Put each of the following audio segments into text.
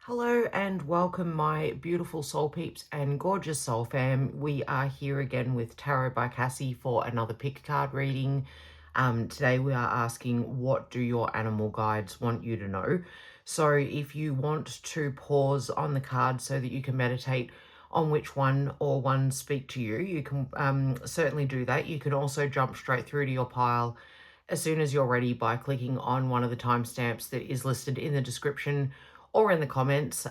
Hello and welcome, my beautiful soul peeps and gorgeous soul fam. We are here again with Tarot by Cassy for another pick card reading. Today we are asking, what do your animal guides want you to know? So if you want to pause on the card so that you can meditate on which one or ones speak to you, you can certainly do that. You can also jump straight through to your pile as soon as you're ready by clicking on one of the timestamps that is listed in the description or in the comments.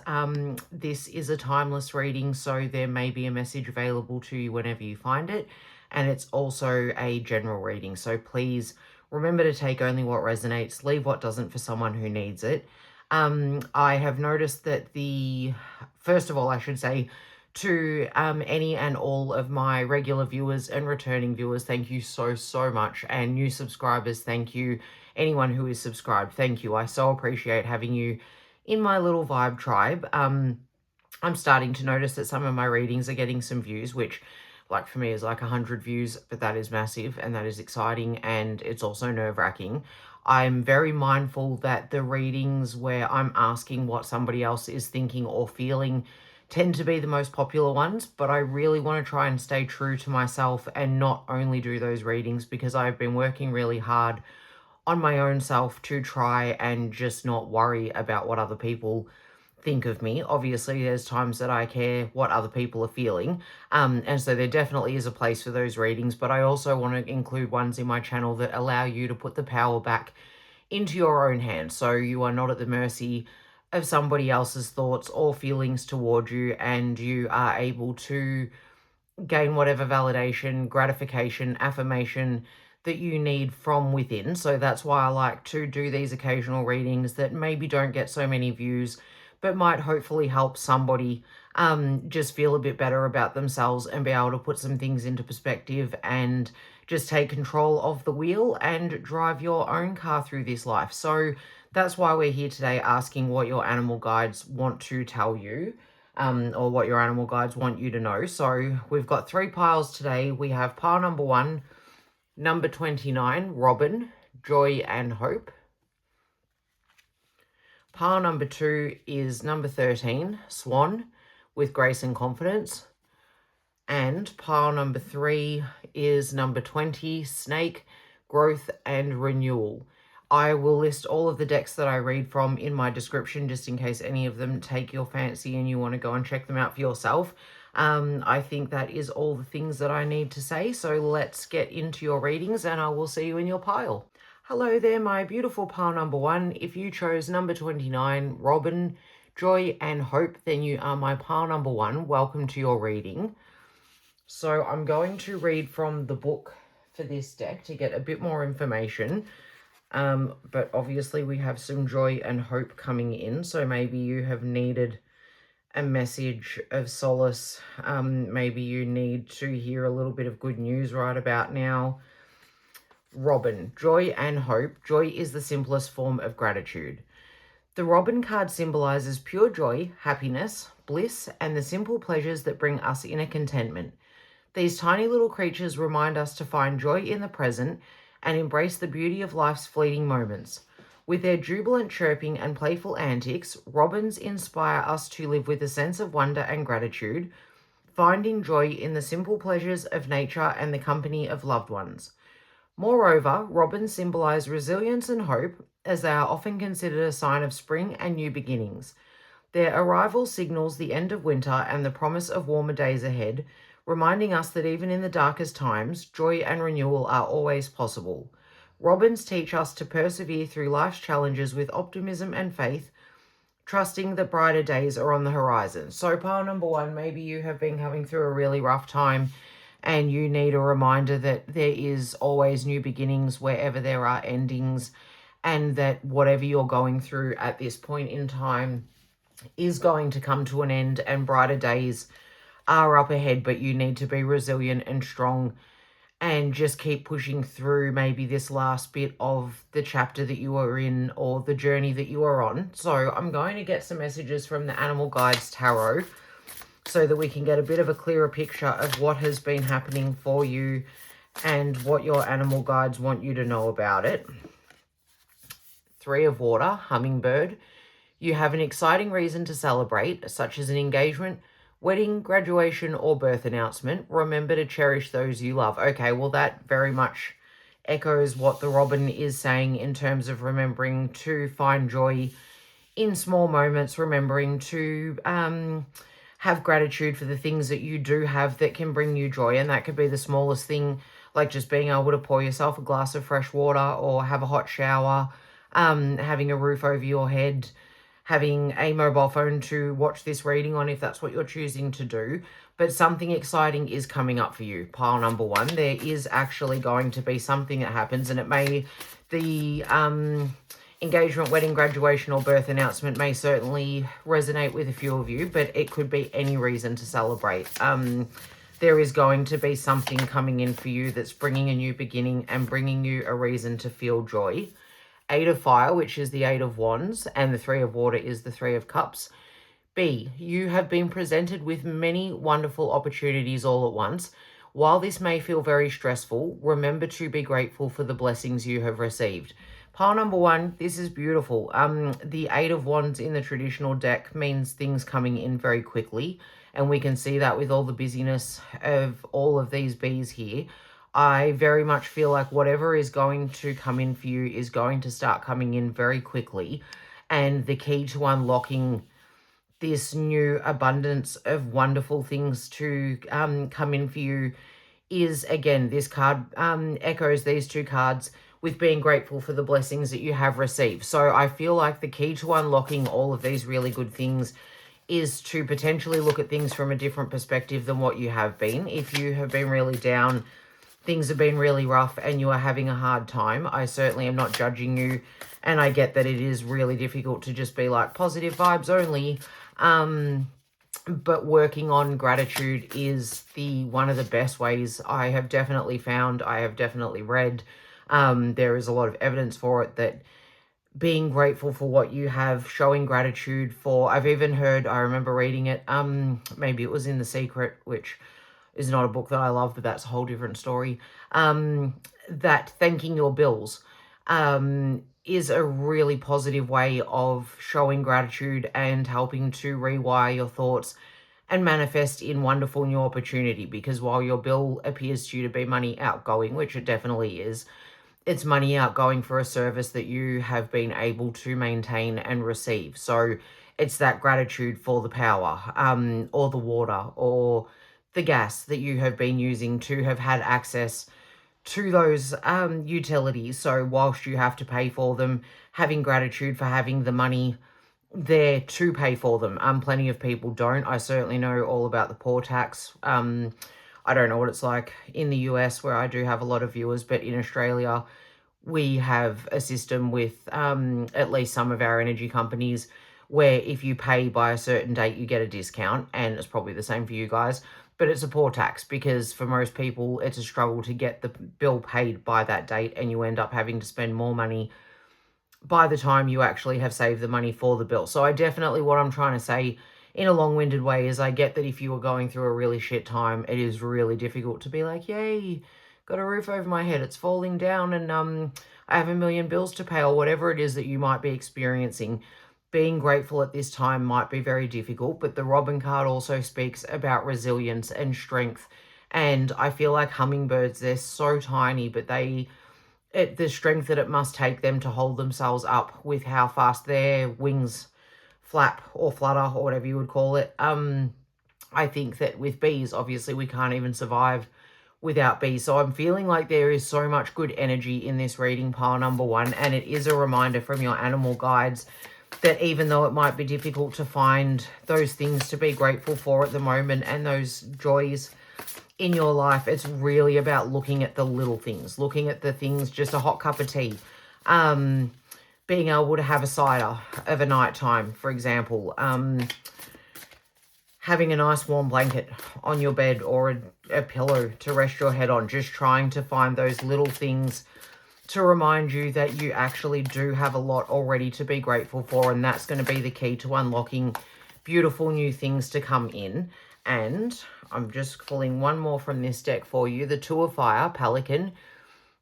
This is a timeless reading, so there may be a message available to you whenever you find it. And it's also a general reading, so please remember to take only what resonates, leave what doesn't for someone who needs it. I have noticed that first of all, I should say, to any and all of my regular viewers and returning viewers, thank you so much. And new subscribers, thank you. Anyone who is subscribed, thank you. I so appreciate having you in my little vibe tribe. I'm starting to notice that some of my readings are getting some views, which like for me is like 100 views, but that is massive and that is exciting, and it's also nerve-wracking. I'm very mindful that the readings where I'm asking what somebody else is thinking or feeling tend to be the most popular ones, but I really want to try and stay true to myself and not only do those readings because I've been working really hard on my own self to try and just not worry about what other people think of me. Obviously, there's times that I care what other people are feeling, and so there definitely is a place for those readings, but I also want to include ones in my channel that allow you to put the power back into your own hands, so you are not at the mercy of somebody else's thoughts or feelings toward you, and you are able to gain whatever validation, gratification, affirmation that you need from within. So that's why I like to do these occasional readings that maybe don't get so many views, but might hopefully help somebody just feel a bit better about themselves and be able to put some things into perspective and just take control of the wheel and drive your own car through this life. So that's why we're here today, asking what your animal guides want to tell you. Or what your animal guides want you to know. So we've got 3 piles today. We have pile number 1, number 29, Robin, Joy and Hope. Pile number 2 is number 13, Swan, with Grace and Confidence. And pile number 3 is number 20, Snake, Growth and Renewal. I will list all of the decks that I read from in my description, just in case any of them take your fancy and you want to go and check them out for yourself. I think that is all the things that I need to say. So let's get into your readings and I will see you in your pile. Hello there, my beautiful pile number 1. If you chose number 29, Robin, Joy and Hope, then you are my pile number 1. Welcome to your reading. So I'm going to read from the book for this deck to get a bit more information. But obviously we have some joy and hope coming in. So maybe you have needed a message of solace. Maybe you need to hear a little bit of good news right about now. Robin, joy and hope. Joy is the simplest form of gratitude. The Robin card symbolizes pure joy, happiness, bliss, and the simple pleasures that bring us inner contentment. These tiny little creatures remind us to find joy in the present and embrace the beauty of life's fleeting moments. With their jubilant chirping and playful antics, robins inspire us to live with a sense of wonder and gratitude, finding joy in the simple pleasures of nature and the company of loved ones. Moreover, robins symbolize resilience and hope, as they are often considered a sign of spring and new beginnings. Their arrival signals the end of winter and the promise of warmer days ahead, reminding us that even in the darkest times, joy and renewal are always possible. Robins teach us to persevere through life's challenges with optimism and faith, trusting that brighter days are on the horizon. So pile number 1, maybe you have been going through a really rough time and you need a reminder that there is always new beginnings wherever there are endings, and that whatever you're going through at this point in time is going to come to an end and brighter days are up ahead, but you need to be resilient and strong and just keep pushing through maybe this last bit of the chapter that you are in or the journey that you are on. So I'm going to get some messages from the Animal Guides Tarot so that we can get a bit of a clearer picture of what has been happening for you and what your animal guides want you to know about it. 3 of Water, Hummingbird. You have an exciting reason to celebrate, such as an engagement, wedding, graduation, or birth announcement. Remember to cherish those you love. Okay, well, that very much echoes what the Robin is saying in terms of remembering to find joy in small moments, remembering to have gratitude for the things that you do have that can bring you joy. And that could be the smallest thing, like just being able to pour yourself a glass of fresh water or have a hot shower, having a roof over your head, having a mobile phone to watch this reading on if that's what you're choosing to do. But something exciting is coming up for you, pile number one. There is actually going to be something that happens, and it may, the engagement, wedding, graduation, or birth announcement may certainly resonate with a few of you, but it could be any reason to celebrate. There is going to be something coming in for you that's bringing a new beginning and bringing you a reason to feel joy. 8 of Fire, which is the 8 of Wands, and the 3 of Water is the 3 of Cups. B, you have been presented with many wonderful opportunities all at once. While this may feel very stressful, remember to be grateful for the blessings you have received. Pile number one, this is beautiful. The 8 of Wands in the traditional deck means things coming in very quickly, and we can see that with all the busyness of all of these bees here. I very much feel like whatever is going to come in for you is going to start coming in very quickly, and the key to unlocking this new abundance of wonderful things to come in for you is, again, this card echoes these two cards with being grateful for the blessings that you have received. So I feel like the key to unlocking all of these really good things is to potentially look at things from a different perspective than what you have been. If you have been really down, things have been really rough, and you are having a hard time, I certainly am not judging you. And I get that it is really difficult to just be like positive vibes only. But working on gratitude is one of the best ways I have definitely found. I have definitely read. There is a lot of evidence for it, that being grateful for what you have, showing gratitude for, I've even heard, I remember reading it, maybe it was in The Secret, which is not a book that I love, but that's a whole different story, that thanking your bills is a really positive way of showing gratitude and helping to rewire your thoughts and manifest in wonderful new opportunity. Because while your bill appears to you to be money outgoing, which it definitely is, it's money outgoing for a service that you have been able to maintain and receive. So it's that gratitude for the power, or the water, or the gas that you have been using to have had access to those utilities. So whilst you have to pay for them, having gratitude for having the money there to pay for them. Plenty of people don't. I certainly know all about the poor tax. I don't know what it's like in the US, where I do have a lot of viewers, but in Australia, we have a system with at least some of our energy companies where if you pay by a certain date, you get a discount, and it's probably the same for you guys. But it's a poor tax, because for most people, it's a struggle to get the bill paid by that date, and you end up having to spend more money by the time you actually have saved the money for the bill. So I definitely, what I'm trying to say in a long-winded way is, I get that if you were going through a really shit time, it is really difficult to be like, yay, got a roof over my head, it's falling down, and I have a million bills to pay, or whatever it is that you might be experiencing. Being grateful at this time might be very difficult, but the Robin card also speaks about resilience and strength. And I feel like hummingbirds, they're so tiny, but the strength that it must take them to hold themselves up with how fast their wings flap or flutter, or whatever you would call it. I think that with bees, obviously we can't even survive without bees. So I'm feeling like there is so much good energy in this reading, pile number one. And it is a reminder from your animal guides that even though it might be difficult to find those things to be grateful for at the moment and those joys in your life, it's really about looking at the little things, looking at the things, just a hot cup of tea, being able to have a cider of a night time, for example, having a nice warm blanket on your bed, or a pillow to rest your head on, just trying to find those little things to remind you that you actually do have a lot already to be grateful for, and that's going to be the key to unlocking beautiful new things to come in. And I'm just pulling one more from this deck for you, the Two of Fire, Pelican.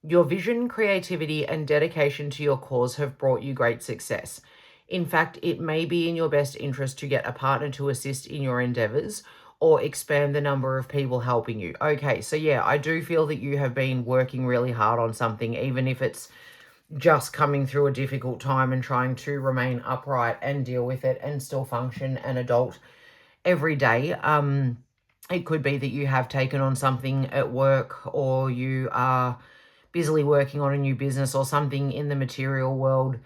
Your vision, creativity, and dedication to your cause have brought you great success. In fact, it may be in your best interest to get a partner to assist in your endeavors or expand the number of people helping you. Okay, so yeah, I do feel that you have been working really hard on something, even if it's just coming through a difficult time and trying to remain upright and deal with it and still function an adult every day. It could be that you have taken on something at work, or you are busily working on a new business or something in the material world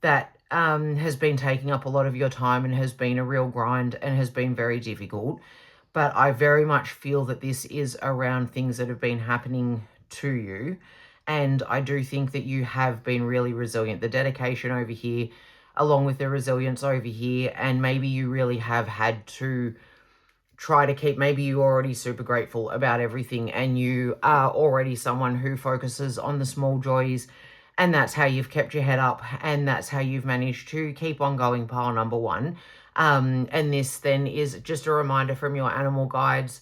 that has been taking up a lot of your time and has been a real grind and has been very difficult. But I very much feel that this is around things that have been happening to you. And I do think that you have been really resilient. The dedication over here, along with the resilience over here, and maybe you really have had to try to keep, maybe you're already super grateful about everything and you are already someone who focuses on the small joys, and that's how you've kept your head up and that's how you've managed to keep on going, pile number one. And this then is just a reminder from your animal guides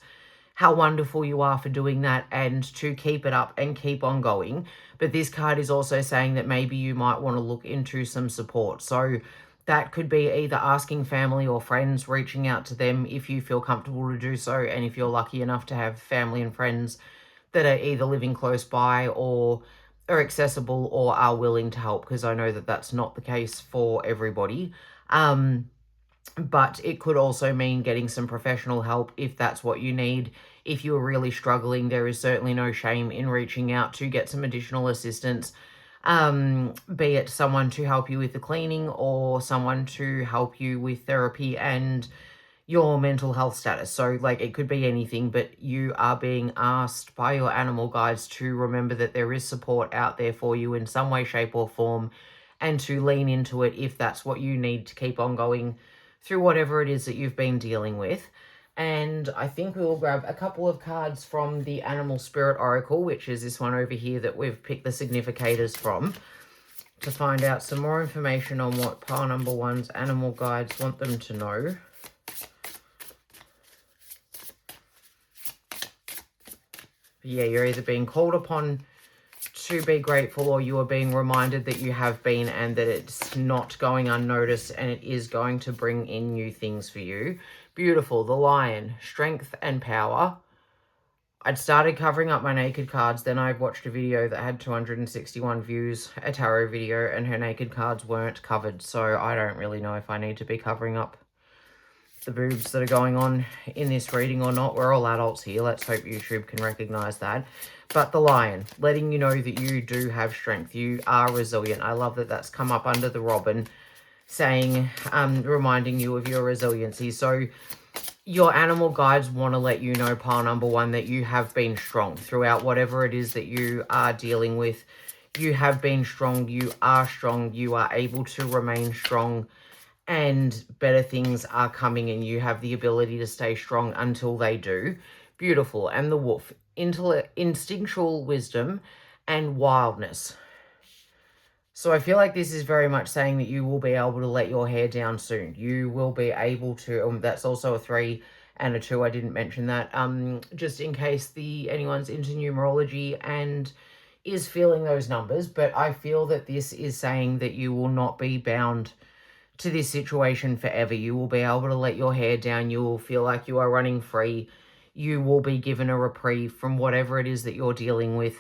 how wonderful you are for doing that and to keep it up and keep on going. But this card is also saying that maybe you might want to look into some support. So that could be either asking family or friends, reaching out to them if you feel comfortable to do so, and if you're lucky enough to have family and friends that are either living close by or are accessible or are willing to help, because I know that that's not the case for everybody. But it could also mean getting some professional help if that's what you need. If you're really struggling, there is certainly no shame in reaching out to get some additional assistance, be it someone to help you with the cleaning or someone to help you with therapy and your mental health status. So like it could be anything, but you are being asked by your animal guides to remember that there is support out there for you in some way, shape or form, and to lean into it if that's what you need to keep on going through whatever it is that you've been dealing with. And I think we will grab a couple of cards from the Animal Spirit Oracle, which is this one over here that we've picked the significators from, to find out some more information on what pile number one's animal guides want them to know. Yeah, you're either being called upon to be grateful, or you are being reminded that you have been and that it's not going unnoticed and it is going to bring in new things for you. Beautiful. The Lion, strength and power. I'd started covering up my naked cards, then I watched a video that had 261 views, a tarot video, and her naked cards weren't covered, so I don't really know if I need to be covering up the boobs that are going on in this reading or not. We're all adults here. Let's hope YouTube can recognize that. But the Lion, letting you know that you do have strength. You are resilient. I love that that's come up under the Robin, saying, reminding you of your resiliency. So your animal guides want to let you know, pile number one, that you have been strong throughout whatever it is that you are dealing with. You have been strong. You are strong. You are able to remain strong, and better things are coming, and you have the ability to stay strong until they do. Beautiful. And the Wolf, instinctual wisdom and wildness. So I feel like this is very much saying that you will be able to let your hair down soon. You will be able to, that's also a 3 and a 2. I didn't mention that. Just in case anyone's into numerology and is feeling those numbers. But I feel that this is saying that you will not be bound to this situation forever. You will be able to let your hair down. You will feel like you are running free. You will be given a reprieve from whatever it is that you're dealing with,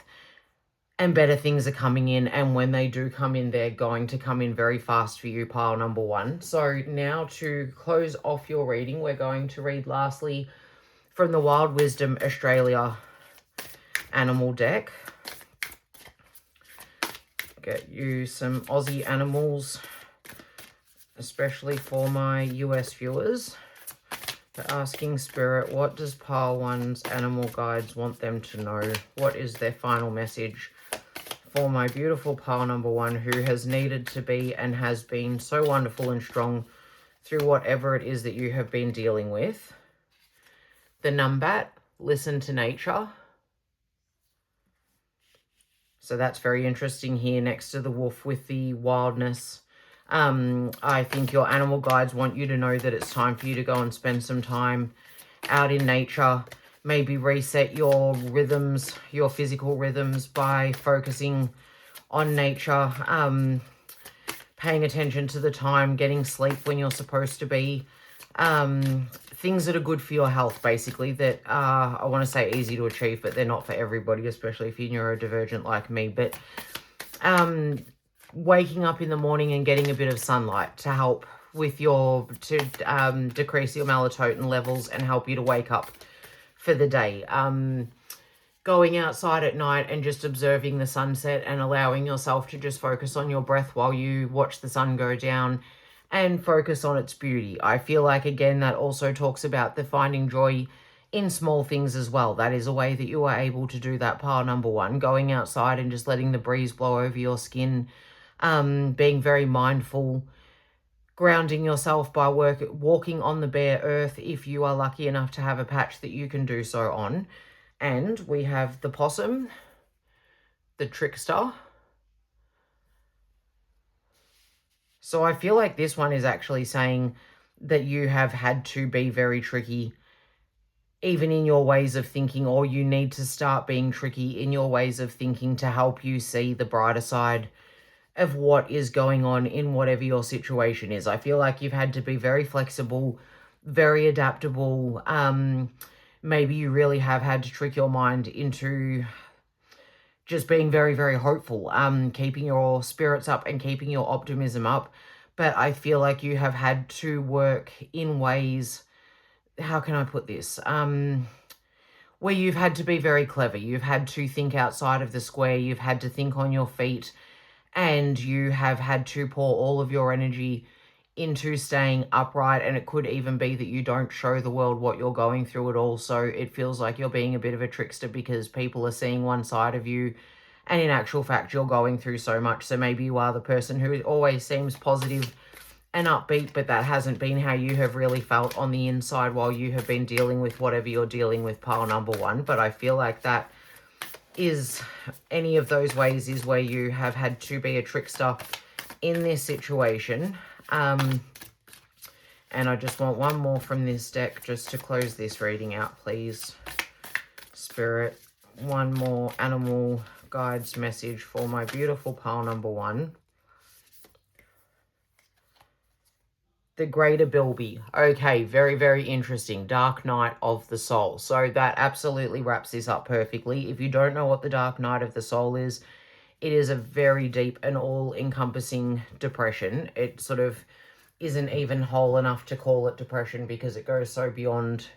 and better things are coming in. And when they do come in, they're going to come in very fast for you, pile number one. So now to close off your reading, we're going to read lastly from the Wild Wisdom Australia animal deck. Get you some Aussie animals, especially for my US viewers. They're asking Spirit, what does pile one's animal guides want them to know? What is their final message for my beautiful pile number one, who has needed to be and has been so wonderful and strong through whatever it is that you have been dealing with? The Numbat, listen to nature. So that's very interesting here next to the Wolf with the wildness. I think your animal guides want you to know that it's time for you to go and spend some time out in nature. Maybe reset your rhythms, your physical rhythms, by focusing on nature. paying attention to the time, getting sleep when you're supposed to be, things that are good for your health, basically, that are, I want to say, easy to achieve, but they're not for everybody, especially if you're neurodivergent like me. But waking up in the morning and getting a bit of sunlight to help with decrease your melatonin levels and help you to wake up for the day. Going outside at night and just observing the sunset and allowing yourself to just focus on your breath while you watch the sun go down and focus on its beauty. I feel like, again, that also talks about the finding joy in small things as well. That is a way that you are able to do that pile number one, going outside and just letting the breeze blow over your skin, being very mindful, grounding yourself by walking on the bare earth if you are lucky enough to have a patch that you can do so on. And we have the possum, the trickster. So I feel like this one is actually saying that you have had to be very tricky, even in your ways of thinking, or you need to start being tricky in your ways of thinking to help you see the brighter side of what is going on in whatever your situation is. I feel like you've had to be very flexible, very adaptable. Maybe you really have had to trick your mind into just being very, very hopeful, keeping your spirits up and keeping your optimism up. But I feel like you have had to work in ways, how can I put this? Where you've had to be very clever. You've had to think outside of the square. You've had to think on your feet. And you have had to pour all of your energy into staying upright, and it could even be that you don't show the world what you're going through at all, so it feels like you're being a bit of a trickster because people are seeing one side of you, and in actual fact you're going through so much. So maybe you are the person who always seems positive and upbeat, but that hasn't been how you have really felt on the inside while you have been dealing with whatever you're dealing with, pile number one. But I feel like that is, any of those ways is where you have had to be a trickster in this situation. And I just want one more from this deck just to close this reading out, please. Spirit, one more animal guides message for my beautiful pile number one. The Greater Bilby. Okay, very, very interesting. Dark Night of the Soul. So that absolutely wraps this up perfectly. If you don't know what the Dark Night of the Soul is, it is a very deep and all-encompassing depression. It sort of isn't even whole enough to call it depression because it goes so beyond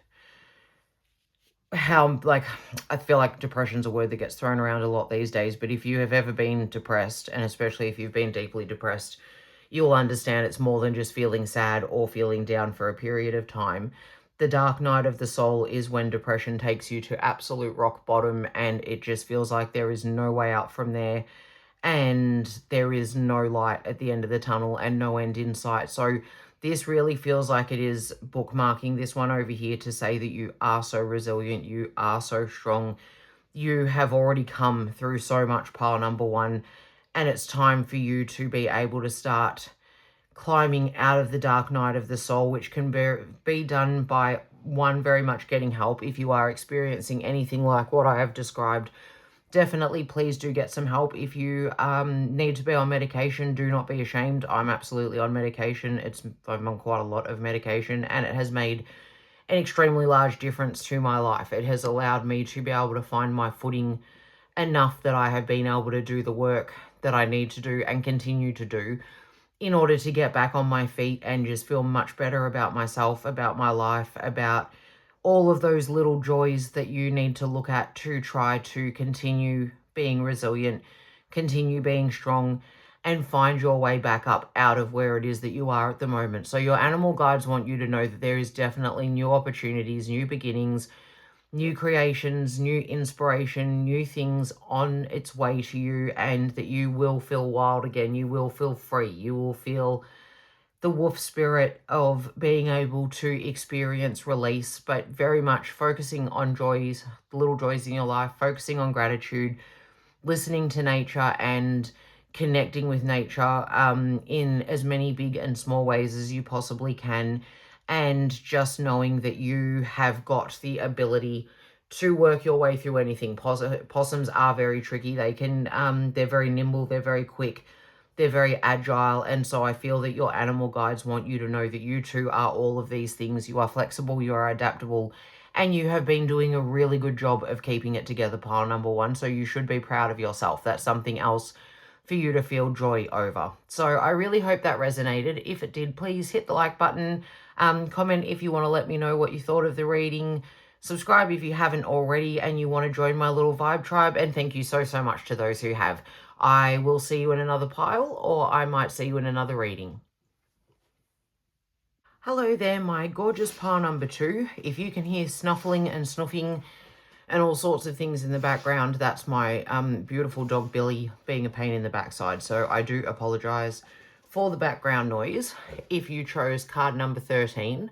how, like, I feel like depression's a word that gets thrown around a lot these days, but if you have ever been depressed, and especially if you've been deeply depressed, you'll understand it's more than just feeling sad or feeling down for a period of time. The dark night of the soul is when depression takes you to absolute rock bottom and it just feels like there is no way out from there and there is no light at the end of the tunnel and no end in sight. So this really feels like it is bookmarking this one over here to say that you are so resilient, you are so strong, you have already come through so much, pile number one, and it's time for you to be able to start climbing out of the dark night of the soul, which can be done by, one, very much getting help. If you are experiencing anything like what I have described, definitely please do get some help. If you need to be on medication, do not be ashamed. I'm absolutely on medication. I'm on quite a lot of medication, and it has made an extremely large difference to my life. It has allowed me to be able to find my footing enough that I have been able to do the work that I need to do and continue to do in order to get back on my feet and just feel much better about myself, about my life, about all of those little joys that you need to look at to try to continue being resilient, continue being strong, and find your way back up out of where it is that you are at the moment. So your animal guides want you to know that there is definitely new opportunities, new beginnings, new creations, new inspiration, new things on its way to you, and that you will feel wild again. You will feel free. You will feel the wolf spirit of being able to experience release, but very much focusing on joys, the little joys in your life, focusing on gratitude, listening to nature and connecting with nature in as many big and small ways as you possibly can, and just knowing that you have got the ability to work your way through anything. Possums are very tricky. They can, they're very nimble, they're very quick, They're very agile, and so I feel that your animal guides want you to know that you too are all of these things. You are flexible, you are adaptable, and you have been doing a really good job of keeping it together, pile number one, so you should be proud of yourself. That's something else for you to feel joy over. So I really hope that resonated. If it did, please hit the like button, comment if you want to let me know what you thought of the reading, subscribe if you haven't already and you want to join my little vibe tribe, and thank you so much to those who have. I will see you in another pile, or I might see you in another reading. Hello there, my gorgeous pile number two. If you can hear snuffling and snuffing and all sorts of things in the background, that's my beautiful dog Billy being a pain in the backside. So I do apologise for the background noise. If you chose card number 13,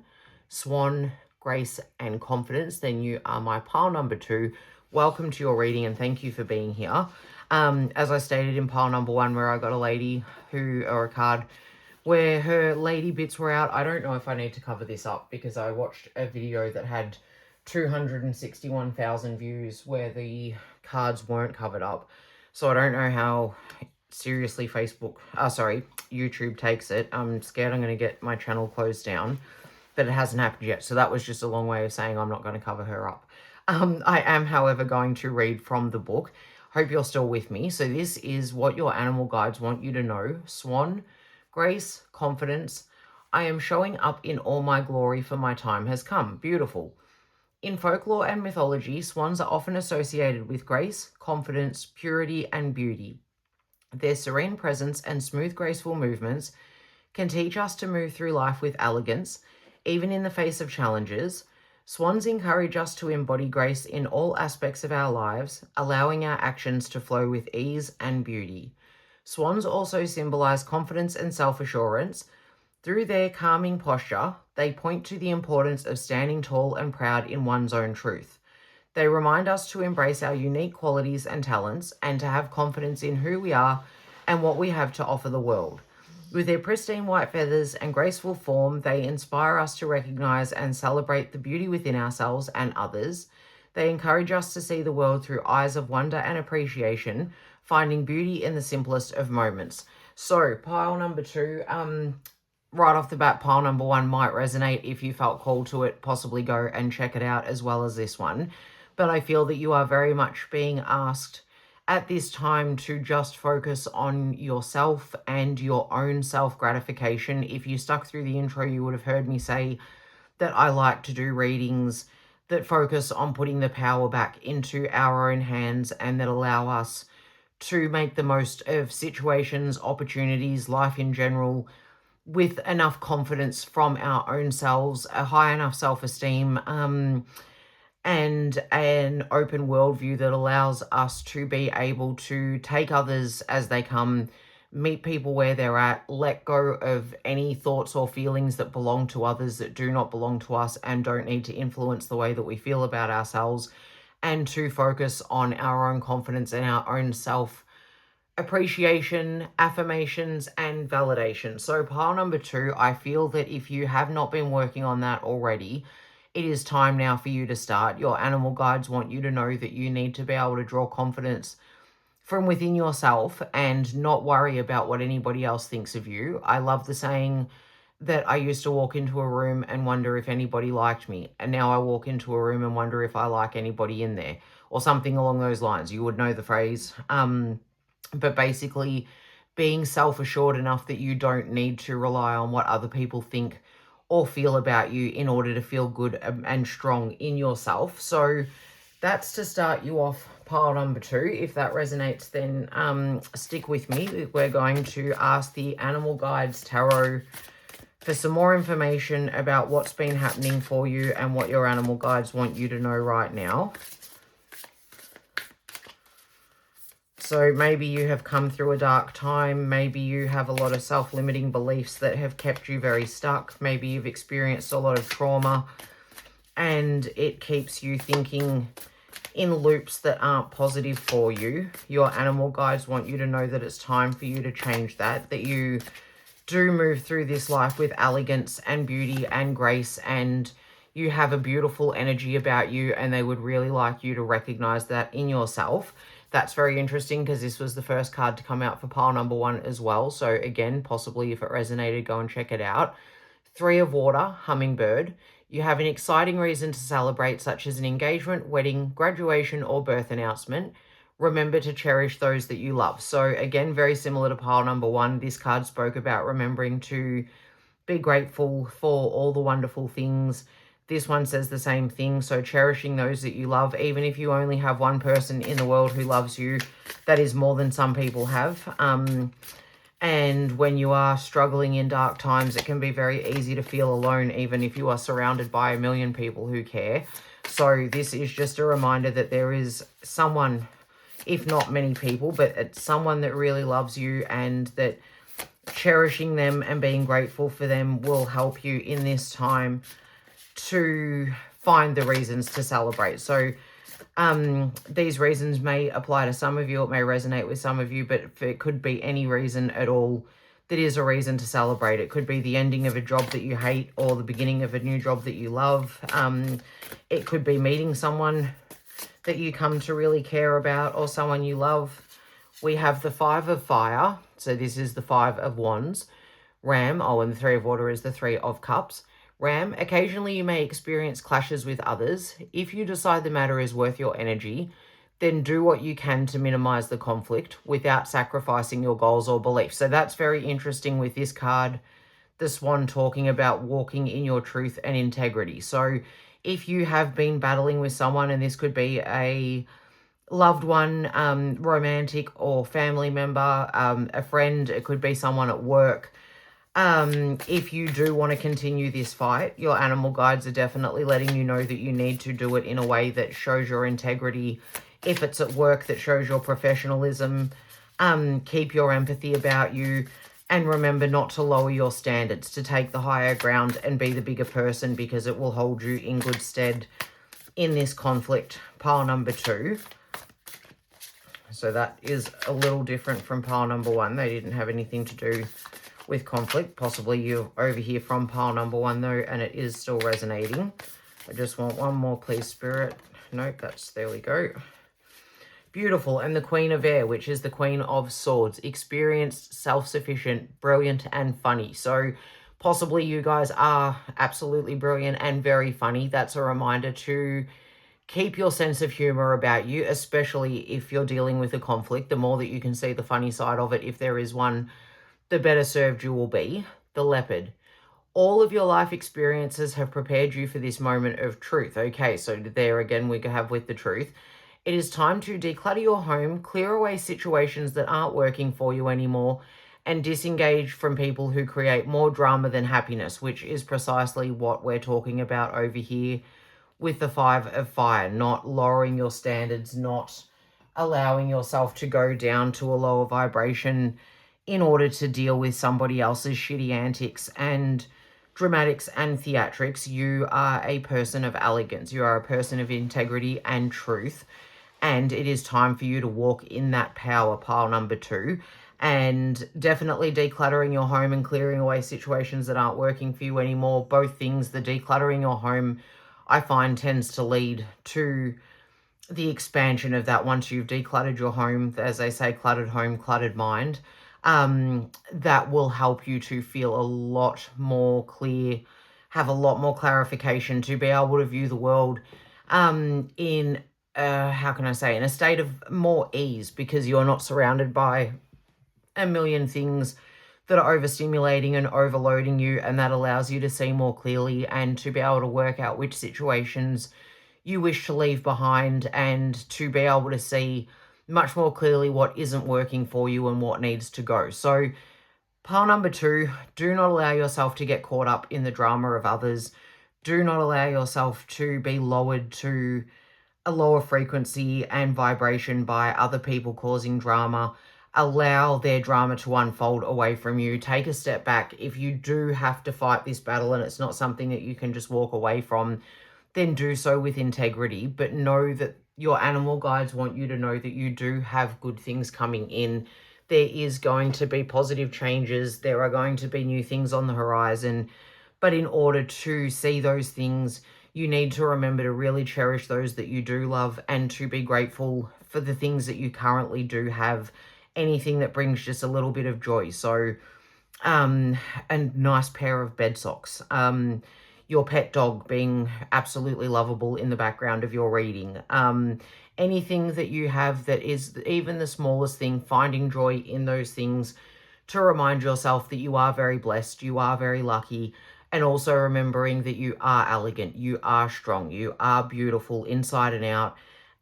Swan, Grace and Confidence, then you are my pile number two. Welcome to your reading and thank you for being here. As I stated in pile number one, where I got a lady or a card where her lady bits were out. I don't know if I need to cover this up because I watched a video that had 261,000 views where the cards weren't covered up. So I don't know how seriously YouTube takes it. I'm scared I'm going to get my channel closed down, but it hasn't happened yet. So that was just a long way of saying I'm not going to cover her up. I am, however, going to read from the book. Hope you're still with me. So this is what your animal guides want you to know. Swan, Grace, Confidence. I am showing up in all my glory, for my time has come. Beautiful. In folklore and mythology, swans are often associated with grace, confidence, purity, and beauty. Their serene presence and smooth, graceful movements can teach us to move through life with elegance, even in the face of challenges. Swans encourage us to embody grace in all aspects of our lives, allowing our actions to flow with ease and beauty. Swans also symbolize confidence and self-assurance. Through their calming posture, they point to the importance of standing tall and proud in one's own truth. They remind us to embrace our unique qualities and talents and to have confidence in who we are and what we have to offer the world. With their pristine white feathers and graceful form, they inspire us to recognize and celebrate the beauty within ourselves and others. They encourage us to see the world through eyes of wonder and appreciation, finding beauty in the simplest of moments. So, pile number two, right off the bat, pile number one might resonate. If you felt called to it, possibly go and check it out as well as this one. But I feel that you are very much being asked at this time to just focus on yourself and your own self-gratification. If you stuck through the intro, you would have heard me say that I like to do readings that focus on putting the power back into our own hands and that allow us to make the most of situations, opportunities, life in general, with enough confidence from our own selves, a high enough self-esteem, and an open worldview that allows us to be able to take others as they come, meet people where they're at, let go of any thoughts or feelings that belong to others that do not belong to us and don't need to influence the way that we feel about ourselves, and to focus on our own confidence and our own self-appreciation, affirmations, and validation. So pile number two, I feel that if you have not been working on that already, it is time now for you to start. Your animal guides want you to know that you need to be able to draw confidence from within yourself and not worry about what anybody else thinks of you. I love the saying that I used to walk into a room and wonder if anybody liked me, and now I walk into a room and wonder if I like anybody in there, or something along those lines. You would know the phrase. But basically being self-assured enough that you don't need to rely on what other people think or feel about you in order to feel good and strong in yourself. So that's to start you off, pile number two. If that resonates, then stick with me. We're going to ask the Animal Guides Tarot for some more information about what's been happening for you and what your animal guides want you to know right now. So maybe you have come through a dark time. Maybe you have a lot of self-limiting beliefs that have kept you very stuck. Maybe you've experienced a lot of trauma and it keeps you thinking in loops that aren't positive for you. Your animal guides want you to know that it's time for you to change that you do move through this life with elegance and beauty and grace, and you have a beautiful energy about you, and they would really like you to recognize that in yourself. that's very interesting because this was the first card to come out for pile number 1 as well. So again, possibly if it resonated, go and check it out. 3 of water, hummingbird. You have an exciting reason to celebrate, such as an engagement, wedding, graduation, or birth announcement. Remember to cherish those that you love. So again, very similar to pile number 1, this card spoke about remembering to be grateful for all the wonderful things. This one says the same thing. So cherishing those that you love, even if you only have one person in the world who loves you, that is more than some people have. And when you are struggling in dark times, it can be very easy to feel alone, even if you are surrounded by a million people who care. So this is just a reminder that there is someone, if not many people, but it's someone that really loves you, and that cherishing them and being grateful for them will help you in this time to find the reasons to celebrate. So these reasons may apply to some of you, it may resonate with some of you, but it could be any reason at all that is a reason to celebrate. It could be the ending of a job that you hate or the beginning of a new job that you love. It could be meeting someone that you come to really care about, or someone you love. We have the 5 of fire, so this is the 5 of wands. Ram, and the 3 of water is the 3 of cups. Ram, occasionally you may experience clashes with others. If you decide the matter is worth your energy, then do what you can to minimize the conflict without sacrificing your goals or beliefs. So that's very interesting with this card, the Swan, talking about walking in your truth and integrity. So if you have been battling with someone, and this could be a loved one, romantic or family member, a friend, it could be someone at work. If you do want to continue this fight, your animal guides are definitely letting you know that you need to do it in a way that shows your integrity. If it's at work, that shows your professionalism. Keep your empathy about you, and remember not to lower your standards, to take the higher ground and be the bigger person, because it will hold you in good stead in this conflict. Pile number 2. So that is a little different from pile number 1. They didn't have anything to do with conflict. Possibly you're over here from pile number 1 though, and it is still resonating. I just want one more, please, Spirit. Nope, there we go. Beautiful. And the Queen of Air, which is the Queen of Swords. Experienced, self-sufficient, brilliant, and funny. So possibly you guys are absolutely brilliant and very funny. That's a reminder to keep your sense of humor about you, especially if you're dealing with a conflict. The more that you can see the funny side of it, if there is one, the better served you will be. The Leopard. All of your life experiences have prepared you for this moment of truth. Okay, so there again we have with the truth. It is time to declutter your home, clear away situations that aren't working for you anymore, and disengage from people who create more drama than happiness, which is precisely what we're talking about over here with the 5 of fire. Not lowering your standards, not allowing yourself to go down to a lower vibration in order to deal with somebody else's shitty antics and dramatics and theatrics. You are a person of elegance. You are a person of integrity and truth. And it is time for you to walk in that power. Pile number 2. And definitely decluttering your home and clearing away situations that aren't working for you anymore. Both things, the decluttering your home, I find, tends to lead to the expansion of that. Once you've decluttered your home, as they say, cluttered home, cluttered mind, that will help you to feel a lot more clear, have a lot more clarification, to be able to view the world in how can I say, in a state of more ease, because you're not surrounded by a million things that are overstimulating and overloading you, and that allows you to see more clearly and to be able to work out which situations you wish to leave behind, and to be able to see much more clearly what isn't working for you and what needs to go. So pile number 2, do not allow yourself to get caught up in the drama of others. Do not allow yourself to be lowered to a lower frequency and vibration by other people causing drama. Allow their drama to unfold away from you. Take a step back. If you do have to fight this battle and it's not something that you can just walk away from, then do so with integrity. But know that your animal guides want you to know that you do have good things coming in. There is going to be positive changes. There are going to be new things on the horizon. But in order to see those things, you need to remember to really cherish those that you do love, and to be grateful for the things that you currently do have, anything that brings just a little bit of joy. So, a nice pair of bed socks, your pet dog being absolutely lovable in the background of your reading, anything that you have that is even the smallest thing, finding joy in those things to remind yourself that you are very blessed, you are very lucky, and also remembering that you are elegant, you are strong, you are beautiful inside and out,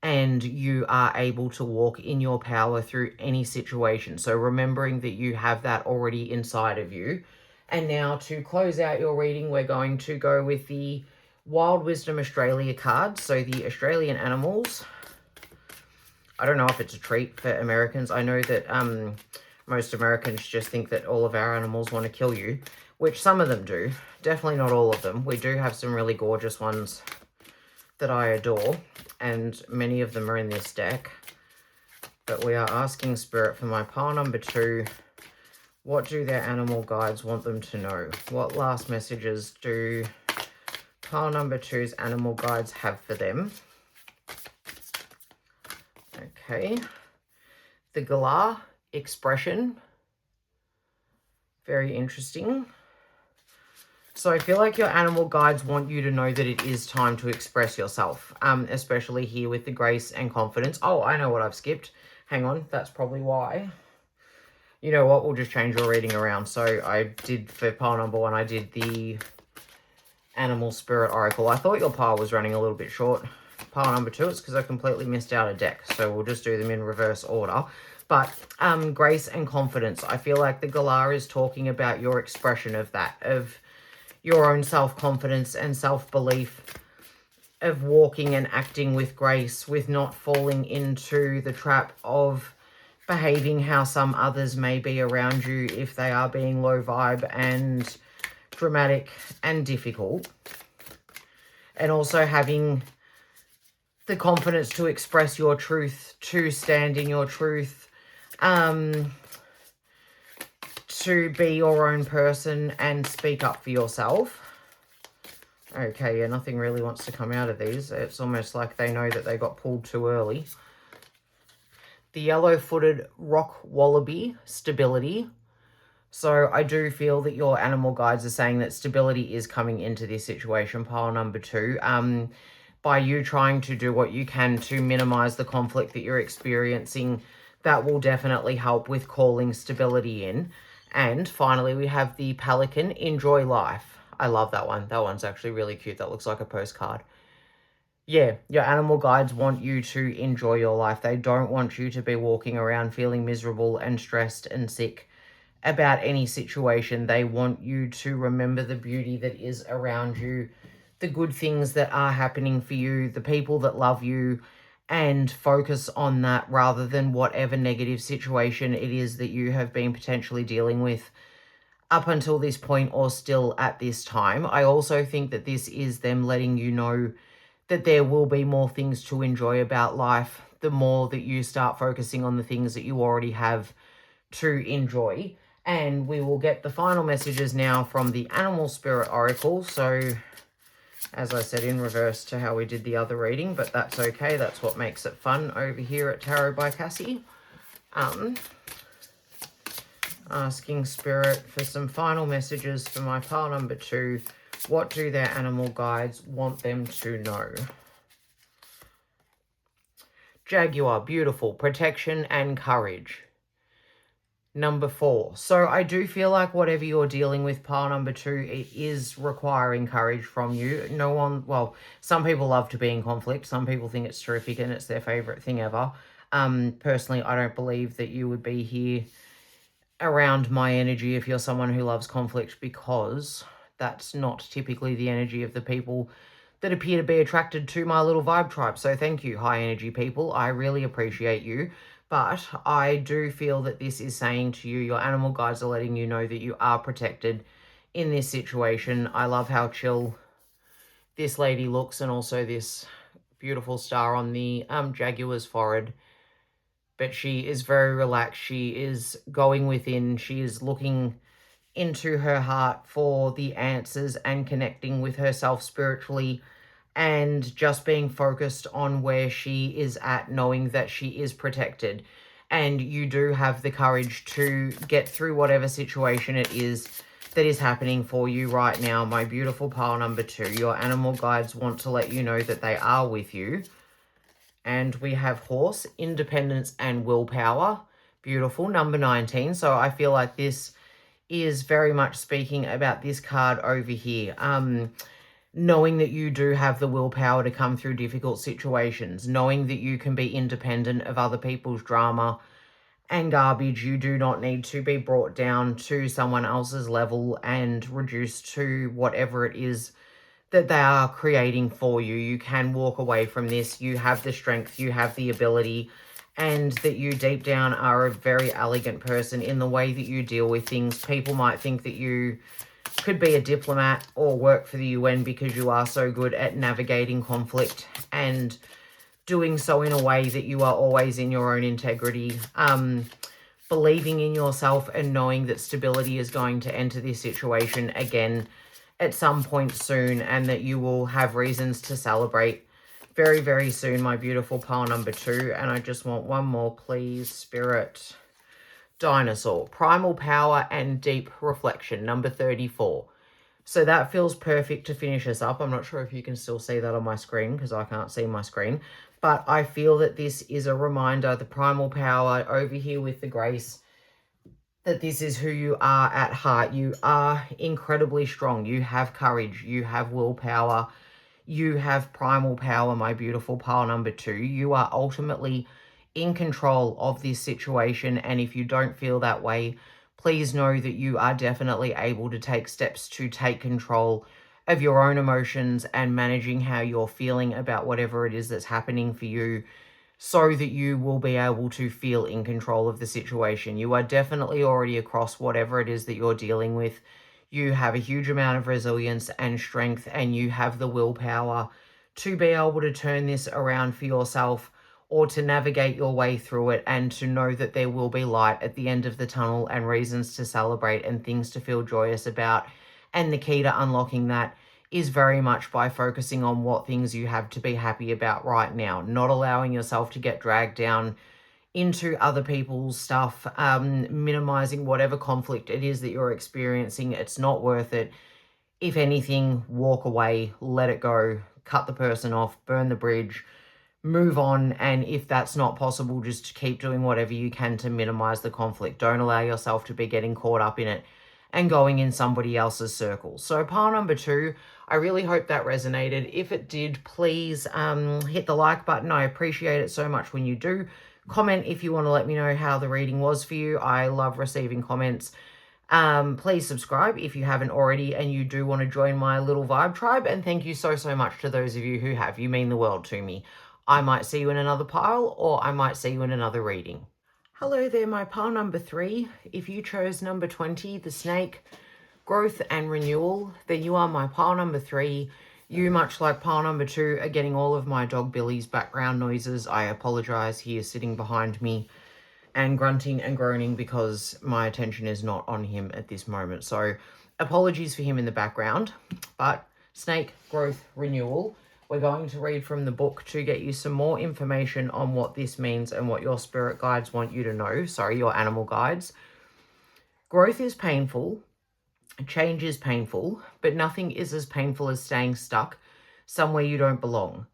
and you are able to walk in your power through any situation. So remembering that you have that already inside of you. And now to close out your reading, we're going to go with the Wild Wisdom Australia card. So the Australian animals. I don't know if it's a treat for Americans. I know that most Americans just think that all of our animals want to kill you, which some of them do. Definitely not all of them. We do have some really gorgeous ones that I adore, and many of them are in this deck. But we are asking Spirit for my pile number 2. What do their animal guides want them to know? What last messages do pile number 2's animal guides have for them? Okay. The galah, expression. Very interesting. So I feel like your animal guides want you to know that it is time to express yourself, especially here with the grace and confidence. Oh, I know what I've skipped. Hang on, that's probably why. You know what, we'll just change your reading around. So I did, for pile number 1, I did the Animal Spirit Oracle. I thought your pile was running a little bit short. Pile number 2, it's because I completely missed out a deck. So we'll just do them in reverse order. But grace and confidence. I feel like the galah is talking about your expression of that, of your own self-confidence and self-belief, of walking and acting with grace, with not falling into the trap of behaving how some others may be around you if they are being low vibe and dramatic and difficult. And also having the confidence to express your truth, to stand in your truth, to be your own person and speak up for yourself. Okay, yeah, nothing really wants to come out of these. It's almost like they know that they got pulled too early. The yellow-footed rock wallaby, stability. So I do feel that your animal guides are saying that stability is coming into this situation, pile number 2. By you trying to do what you can to minimize the conflict that you're experiencing, that will definitely help with calling stability in. And finally, we have the pelican, enjoy life. I love that one. That one's actually really cute. That looks like a postcard. Yeah, your animal guides want you to enjoy your life. They don't want you to be walking around feeling miserable and stressed and sick about any situation. They want you to remember the beauty that is around you, the good things that are happening for you, the people that love you, and focus on that rather than whatever negative situation it is that you have been potentially dealing with up until this point or still at this time. I also think that this is them letting you know that there will be more things to enjoy about life the more that you start focusing on the things that you already have to enjoy. And we will get the final messages now from the Animal Spirit Oracle. So, as I said, in reverse to how we did the other reading, but that's okay. That's what makes it fun over here at Tarot by Cassy. Asking Spirit for some final messages for my pile number 2. What do their animal guides want them to know? Jaguar, beautiful, protection and courage. Number 4. So I do feel like whatever you're dealing with, pile number 2, it is requiring courage from you. No one, well, some people love to be in conflict. Some people think it's terrific and it's their favorite thing ever. Personally, I don't believe that you would be here around my energy if you're someone who loves conflict, because that's not typically the energy of the people that appear to be attracted to my little vibe tribe. So thank you, high energy people. I really appreciate you. But I do feel that this is saying to you, your animal guides are letting you know that you are protected in this situation. I love how chill this lady looks, and also this beautiful star on the jaguar's forehead. But she is very relaxed. She is going within. She is looking into her heart for the answers and connecting with herself spiritually and just being focused on where she is at, knowing that she is protected. And you do have the courage to get through whatever situation it is that is happening for you right now, my beautiful pile number 2. Your animal guides want to let you know that they are with you. And we have horse, independence, and willpower. Beautiful. Number 19. So I feel like this is very much speaking about this card over here. Knowing that you do have the willpower to come through difficult situations, knowing that you can be independent of other people's drama and garbage. You do not need to be brought down to someone else's level and reduced to whatever it is that they are creating for you. You can walk away from this. You have the strength, you have the ability, and that you deep down are a very elegant person in the way that you deal with things. People might think that you could be a diplomat or work for the UN because you are so good at navigating conflict and doing so in a way that you are always in your own integrity, believing in yourself and knowing that stability is going to enter this situation again at some point soon, and that you will have reasons to celebrate very, very soon, my beautiful pile number 2. And I just want one more, please, Spirit. Dinosaur, primal power and deep reflection, number 34. So that feels perfect to finish us up. I'm not sure if you can still see that on my screen because I can't see my screen. But I feel that this is a reminder, the primal power over here with the grace, that this is who you are at heart. You are incredibly strong. You have courage. You have willpower. You have primal power, my beautiful pile number 2. You are ultimately in control of this situation. And if you don't feel that way, please know that you are definitely able to take steps to take control of your own emotions and managing how you're feeling about whatever it is that's happening for you, so that you will be able to feel in control of the situation. You are definitely already across whatever it is that you're dealing with. You have a huge amount of resilience and strength, and you have the willpower to be able to turn this around for yourself, or to navigate your way through it, and to know that there will be light at the end of the tunnel and reasons to celebrate and things to feel joyous about. And the key to unlocking that is very much by focusing on what things you have to be happy about right now, not allowing yourself to get dragged down into other people's stuff, minimizing whatever conflict it is that you're experiencing. It's not worth it. If anything, walk away, let it go, cut the person off, burn the bridge, move on. And if that's not possible, just keep doing whatever you can to minimize the conflict. Don't allow yourself to be getting caught up in it and going in somebody else's circle. So pile number 2, I really hope that resonated. If it did, please hit the like button. I appreciate it so much when you do. Comment if you want to let me know how the reading was for you. I love receiving comments. Please subscribe if you haven't already and you do want to join my little vibe tribe. And thank you so, so much to those of you who have. You mean the world to me. I might see you in another pile, or I might see you in another reading. Hello there, my pile number 3. If you chose number 20, the snake, growth and renewal, then you are my pile number 3. You, much like pile number 2, are getting all of my dog Billy's background noises. I apologize. He is sitting behind me and grunting and groaning because my attention is not on him at this moment. So apologies for him in the background. But snake, growth, renewal. We're going to read from the book to get you some more information on what this means and what your spirit guides want you to know. Sorry, your animal guides. Growth is painful. Change is painful, but nothing is as painful as staying stuck somewhere you don't belong.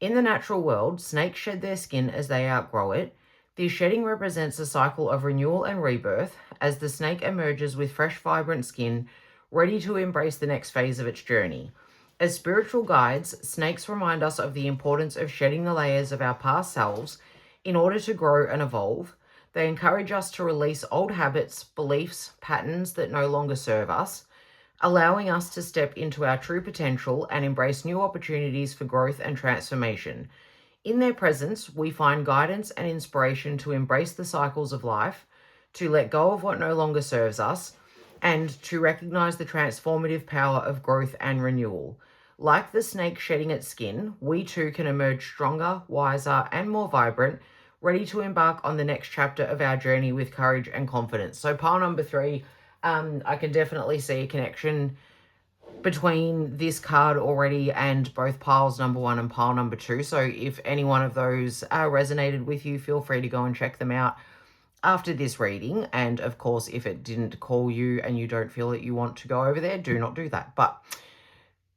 In the natural world, snakes shed their skin as they outgrow it. This shedding represents a cycle of renewal and rebirth as the snake emerges with fresh, vibrant skin, ready to embrace the next phase of its journey. As spiritual guides, snakes remind us of the importance of shedding the layers of our past selves in order to grow and evolve. They encourage us to release old habits, beliefs, patterns that no longer serve us, allowing us to step into our true potential and embrace new opportunities for growth and transformation. In their presence, we find guidance and inspiration to embrace the cycles of life, to let go of what no longer serves us, and to recognize the transformative power of growth and renewal. Like the snake shedding its skin, we too can emerge stronger, wiser, and more vibrant, ready to embark on the next chapter of our journey with courage and confidence. So pile number 3, I can definitely see a connection between this card already and both piles number 1 and pile number 2. So if any one of those resonated with you, feel free to go and check them out after this reading. And of course, if it didn't call you and you don't feel that you want to go over there, do not do that. But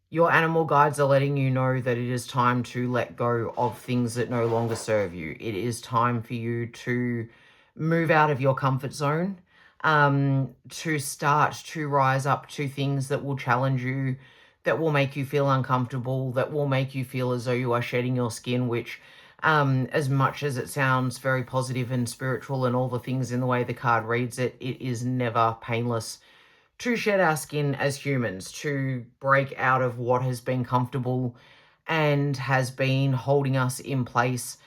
your animal guides are letting you know that it is time to let go of things that no longer serve you. It is time for you to move out of your comfort zone, to start to rise up to things that will challenge you, that will make you feel uncomfortable, that will make you feel as though you are shedding your skin, which as much as it sounds very positive and spiritual and all the things in the way the card reads it, it is never painless to shed our skin as humans, to break out of what has been comfortable and has been holding us in place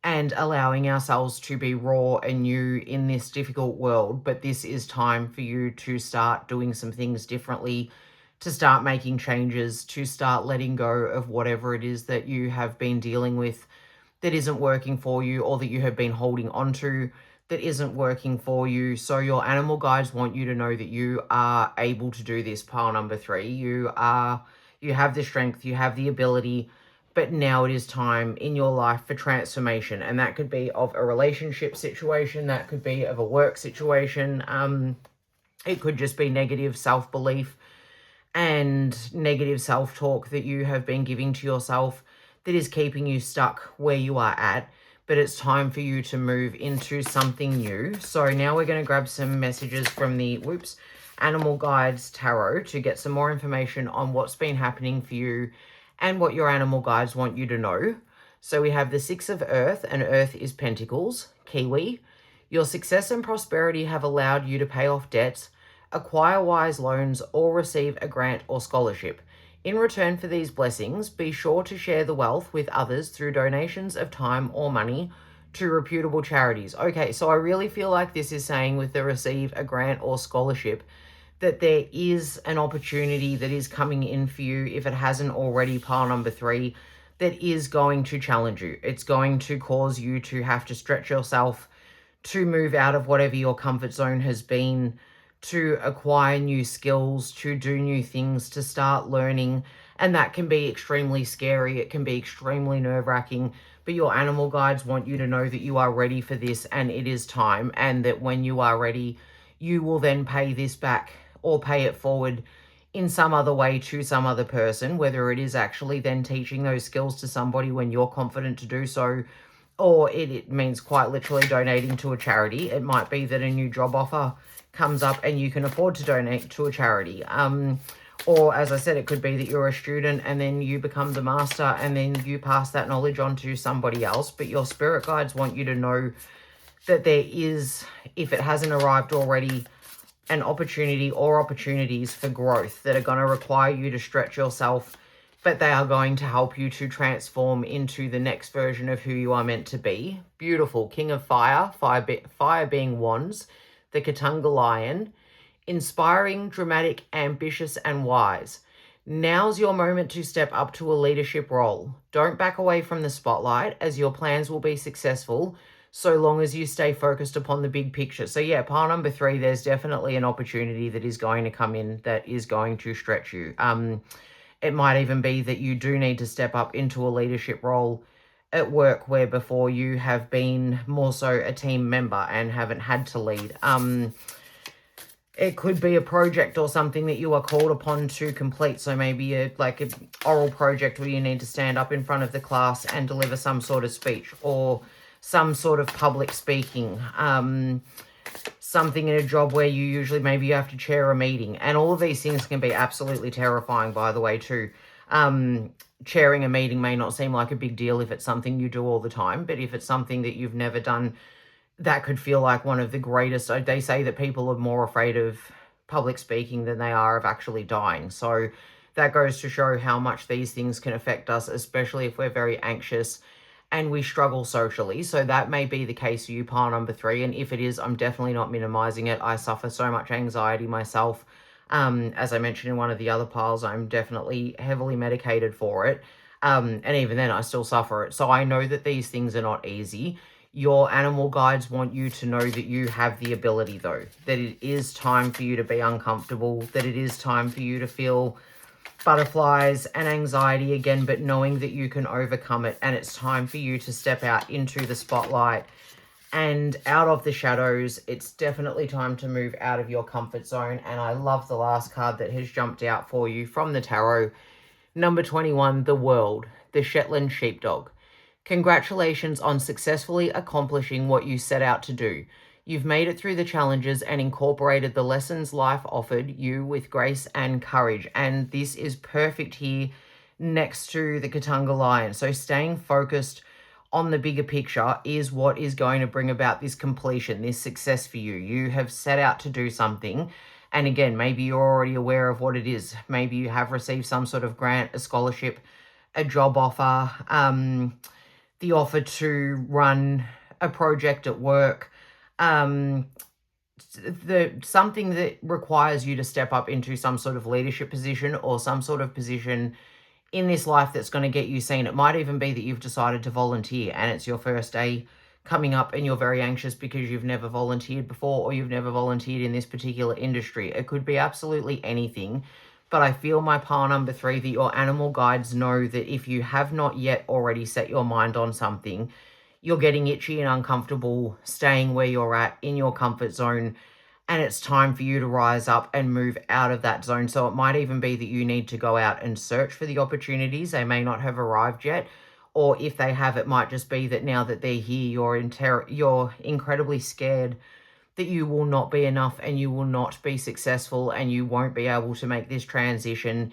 and allowing ourselves to be raw and new in this difficult world. But this is time for you to start doing some things differently, to start making changes, to start letting go of whatever it is that you have been dealing with that isn't working for you, or that you have been holding on to that isn't working for you. So your animal guides want you to know that you are able to do this, pile number 3. You have the strength, you have the ability, but now it is time in your life for transformation. And that could be of a relationship situation, that could be of a work situation. It could just be negative self-belief and negative self-talk that you have been giving to yourself that is keeping you stuck where you are at. But it's time for you to move into something new. So now we're going to grab some messages from the Animal Guides Tarot to get some more information on what's been happening for you and what your animal guides want you to know. So we have the 6 of Earth, and Earth is Pentacles, Kiwi. Your success and prosperity have allowed you to pay off debts, acquire wise loans, or receive a grant or scholarship. In return for these blessings, be sure to share the wealth with others through donations of time or money to reputable charities. Okay, so I really feel like this is saying with the receive a grant or scholarship that there is an opportunity that is coming in for you, if it hasn't already, pile number 3, that is going to challenge you. It's going to cause you to have to stretch yourself, to move out of whatever your comfort zone has been, to acquire new skills, to do new things, to start learning. And that can be extremely scary. It can be extremely nerve-wracking. But your animal guides want you to know that you are ready for this and it is time. And that when you are ready, you will then pay this back or pay it forward in some other way to some other person, whether it is actually then teaching those skills to somebody when you're confident to do so, or it means quite literally donating to a charity. It might be that a new job offer comes up and you can afford to donate to a charity. Or as I said, it could be that you're a student and then you become the master and then you pass that knowledge on to somebody else. But your spirit guides want you to know that there is, if it hasn't arrived already, an opportunity or opportunities for growth that are going to require you to stretch yourself, but they are going to help you to transform into the next version of who you are meant to be. Beautiful. King of Fire, fire being wands, the Katunga Lion, inspiring, dramatic, ambitious, and wise. Now's your moment to step up to a leadership role. Don't back away from the spotlight, as your plans will be successful so long as you stay focused upon the big picture. So yeah, pile number 3, there's definitely an opportunity that is going to come in that is going to stretch you. It might even be that you do need to step up into a leadership role at work where before you have been more so a team member and haven't had to lead. It could be a project or something that you are called upon to complete. So maybe an oral project where you need to stand up in front of the class and deliver some sort of speech, or some sort of public speaking, something in a job where you usually maybe you have to chair a meeting. And all of these things can be absolutely terrifying, by the way, too. Chairing a meeting may not seem like a big deal if it's something you do all the time, but if it's something that you've never done, that could feel like one of the greatest. They say that people are more afraid of public speaking than they are of actually dying. So that goes to show how much these things can affect us, especially if we're very anxious and we struggle socially. So that may be the case for you, pile number 3. And if it is, I'm definitely not minimizing it. I suffer so much anxiety myself. As I mentioned in one of the other piles, I'm definitely heavily medicated for it. And even then, I still suffer it. So I know that these things are not easy. Your animal guides want you to know that you have the ability, though, that it is time for you to be uncomfortable, that it is time for you to feel butterflies and anxiety again, but knowing that you can overcome it, and it's time for you to step out into the spotlight and out of the shadows. It's definitely time to move out of your comfort zone. And I love the last card that has jumped out for you from the tarot. Number 21, the World, the Shetland Sheepdog. Congratulations on successfully accomplishing what you set out to do. You've made it through the challenges and incorporated the lessons life offered you with grace and courage. And this is perfect here next to the Katanga Lion. So staying focused on the bigger picture is what is going to bring about this completion, this success for you. You have set out to do something. And again, maybe you're already aware of what it is. Maybe you have received some sort of grant, a scholarship, a job offer, the offer to run a project at work, something that requires you to step up into some sort of leadership position or some sort of position in this life that's going to get you seen. It might even be that you've decided to volunteer and it's your first day coming up and you're very anxious because you've never volunteered before or you've never volunteered in this particular industry. It could be absolutely anything. But I feel, my pile number 3, that your animal guides know that if you have not yet already set your mind on something, you're getting itchy and uncomfortable staying where you're at in your comfort zone, and it's time for you to rise up and move out of that zone. So it might even be that you need to go out and search for the opportunities. They may not have arrived yet, or if they have, it might just be that now that they're here, you're incredibly scared that you will not be enough and you will not be successful and you won't be able to make this transition.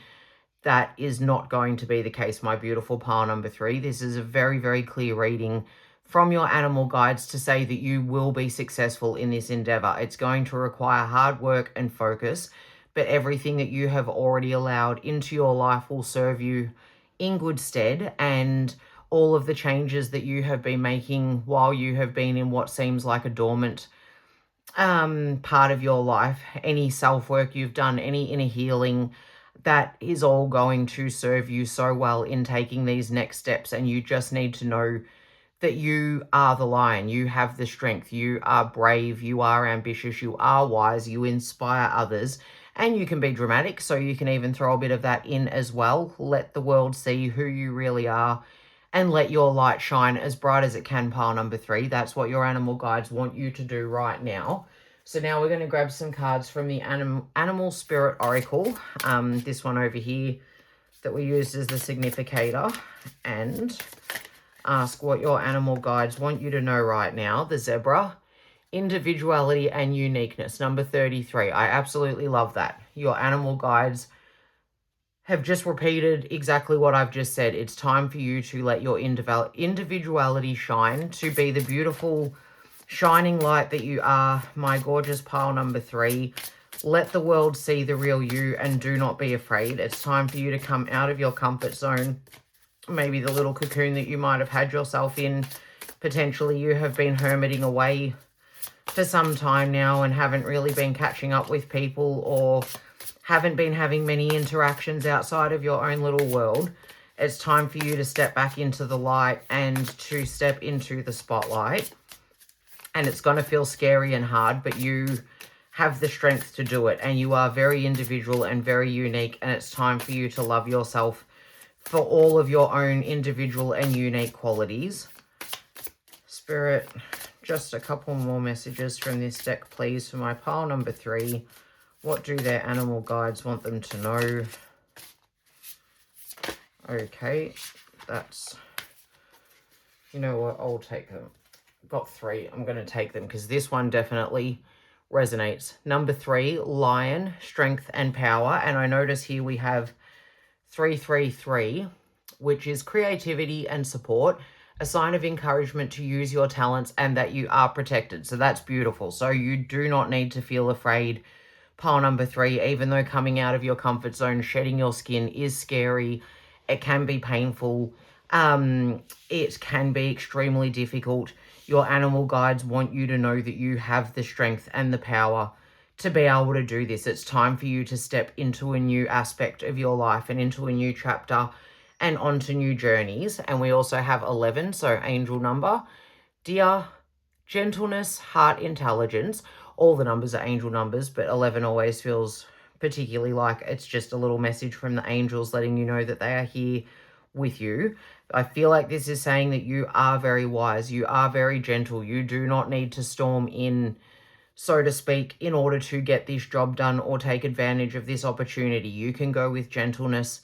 That is not going to be the case, my beautiful pile number 3. This is a very, very clear reading from your animal guides to say that you will be successful in this endeavor. It's going to require hard work and focus, but everything that you have already allowed into your life will serve you in good stead. And all of the changes that you have been making while you have been in what seems like a dormant part of your life, any self-work you've done, any inner healing, that is all going to serve you so well in taking these next steps. And you just need to know that you are the lion. You have the strength. You are brave. You are ambitious. You are wise. You inspire others. And you can be dramatic, so you can even throw a bit of that in as well. Let the world see who you really are and let your light shine as bright as it can, pile number 3. That's what your animal guides want you to do right now. So now we're going to grab some cards from the Animal Spirit Oracle. This one over here that we used as the significator. And ask what your animal guides want you to know right now. The zebra, individuality and uniqueness, number 33. I absolutely love that. Your animal guides have just repeated exactly what I've just said. It's time for you to let your individuality shine, to be the beautiful shining light that you are, my gorgeous pile number 3. Let the world see the real you and do not be afraid. It's time for you to come out of your comfort zone, maybe the little cocoon that you might have had yourself in. Potentially you have been hermiting away for some time now and haven't really been catching up with people, or haven't been having many interactions outside of your own little world. It's time for you to step back into the light and to step into the spotlight. And it's going to feel scary and hard, but you have the strength to do it. And you are very individual and very unique. And it's time for you to love yourself for all of your own individual and unique qualities. Spirit, just a couple more messages from this deck, please, for my pile number 3. What do their animal guides want them to know? Okay, that's... You know what? I'll take them. Got 3. I'm going to take them because this one definitely resonates. Number 3, lion, strength and power. And I notice here we have 333, which is creativity and support, a sign of encouragement to use your talents and that you are protected. So that's beautiful. So you do not need to feel afraid, pile number 3, even though coming out of your comfort zone, shedding your skin is scary. It can be painful. It can be extremely difficult. Your animal guides want you to know that you have the strength and the power to be able to do this. It's time for you to step into a new aspect of your life and into a new chapter and onto new journeys. And we also have 11, so angel number, dear, gentleness, heart, intelligence. All the numbers are angel numbers, but 11 always feels particularly like it's just a little message from the angels letting you know that they are here with you. I feel like this is saying that you are very wise, you are very gentle, you do not need to storm in, so to speak, in order to get this job done or take advantage of this opportunity. You can go with gentleness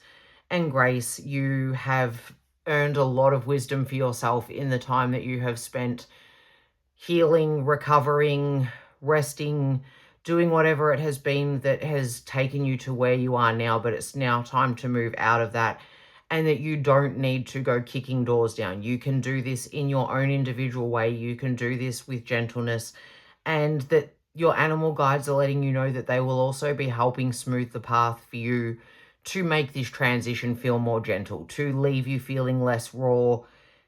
and grace. You have earned a lot of wisdom for yourself in the time that you have spent healing, recovering, resting, doing whatever it has been that has taken you to where you are now, but it's now time to move out of that, and that you don't need to go kicking doors down. You can do this in your own individual way. You can do this with gentleness, and that your animal guides are letting you know that they will also be helping smooth the path for you to make this transition feel more gentle, to leave you feeling less raw,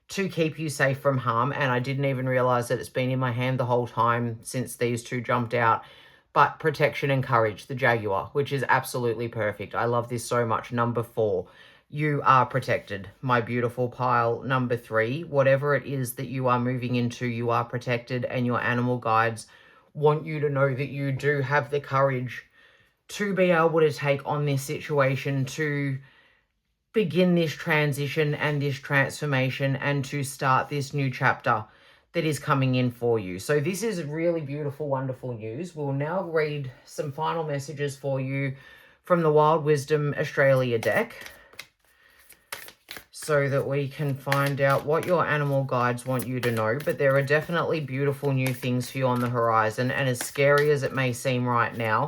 to keep you safe from harm. And I didn't even realize that it's been in my hand the whole time since these two jumped out. But protection and courage, the jaguar, which is absolutely perfect. I love this so much. Number 4, you are protected. My beautiful pile. Number 3, whatever it is that you are moving into, you are protected, and your animal guides want you to know that you do have the courage to be able to take on this situation, to begin this transition and this transformation, and to start this new chapter that is coming in for you. So this is really beautiful, wonderful news. We'll now read some final messages for you from the Wild Wisdom Australia deck, so that we can find out what your animal guides want you to know. But there are definitely beautiful new things for you on the horizon, and as scary as it may seem right now,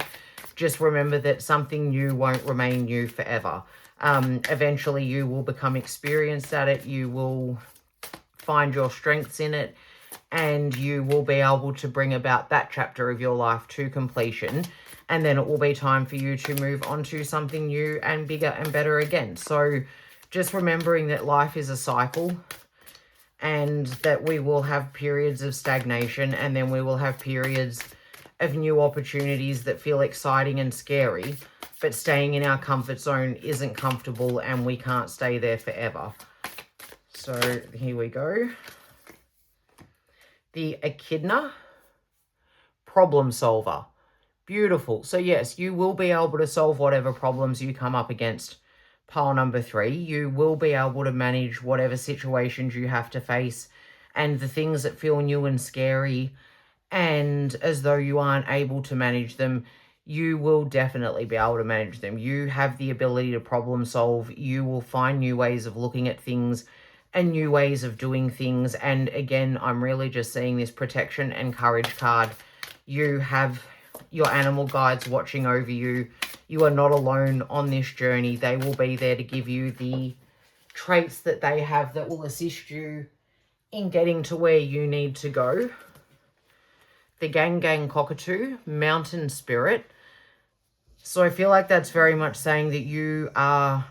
just remember that something new won't remain new forever. Eventually you will become experienced at it, you will find your strengths in it, and you will be able to bring about that chapter of your life to completion. And then it will be time for you to move on to something new and bigger and better again. So just remembering that life is a cycle, and that we will have periods of stagnation, and then we will have periods of new opportunities that feel exciting and scary, but staying in our comfort zone isn't comfortable, and we can't stay there forever. So here we go. The echidna, problem solver. Beautiful. So yes, you will be able to solve whatever problems you come up against. Pile number 3, you will be able to manage whatever situations you have to face, and the things that feel new and scary and as though you aren't able to manage them, you will definitely be able to manage them. You have the ability to problem solve. You will find new ways of looking at things and new ways of doing things. And again, I'm really just seeing this protection and courage card. You have your animal guides watching over you. You are not alone on this journey. They will be there to give you the traits that they have that will assist you in getting to where you need to go. The gang cockatoo, mountain spirit. So I feel like that's very much saying that you are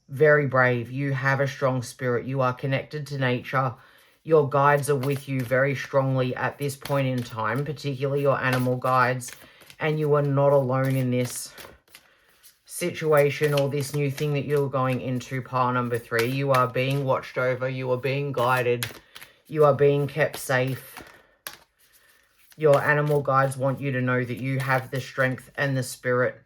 very brave. You have a strong spirit. You are connected to nature. Your guides are with you very strongly at this point in time, particularly your animal guides. And you are not alone in this situation or this new thing that you're going into, pile number 3. You are being watched over. You are being guided. You are being kept safe. Your animal guides want you to know that you have the strength and the spirit